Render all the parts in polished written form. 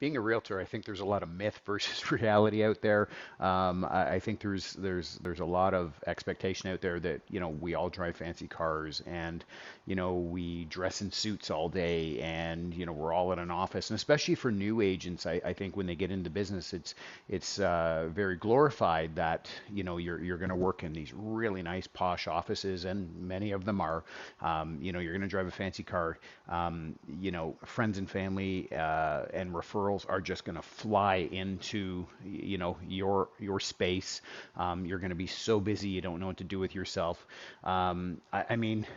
being a realtor, I think there's a lot of myth versus reality out there. I think there's a lot of expectation out there that we all drive fancy cars and we dress in suits all day and we're all in an office. And especially for new agents, I think when they get into business, it's very glorified that you're going to work in these really nice posh offices, and many of them are. You're going to drive a fancy car. Friends and family and referrals are just going to fly into your space. You're going to be so busy you don't know what to do with yourself. I mean,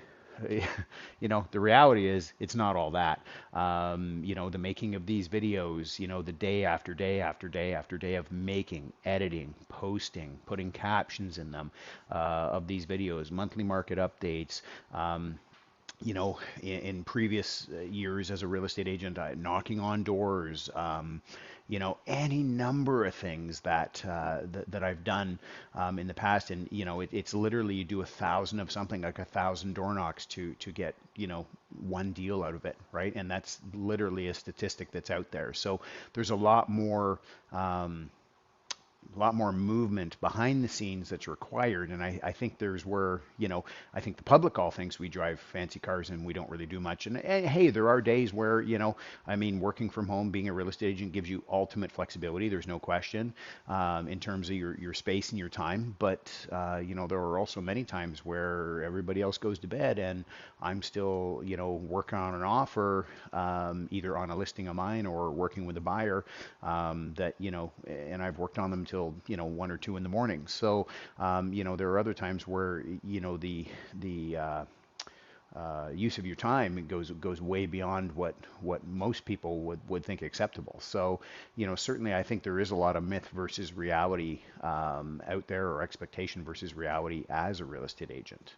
the reality is it's not all that. The making of these videos, the day after day after day after day of making, editing, posting, putting captions in them of these videos, monthly market updates. In previous years as a real estate agent, knocking on doors, any number of things that I've done in the past, and it's literally you do 1,000 of something, like 1,000 door knocks to get one deal out of it, right? And that's literally a statistic that's out there. So there's a lot more movement behind the scenes that's required. And I think there's where, I think the public all thinks we drive fancy cars and we don't really do much. And hey, there are days where, working from home, being a real estate agent gives you ultimate flexibility. There's no question in terms of your space and your time. But, there are also many times where everybody else goes to bed and I'm still, working on an offer, either on a listing of mine or working with a buyer and I've worked on them till 1 or 2 in the morning. So there are other times where the use of your time goes way beyond what most people would think acceptable. So certainly I think there is a lot of myth versus reality out there, or expectation versus reality as a real estate agent.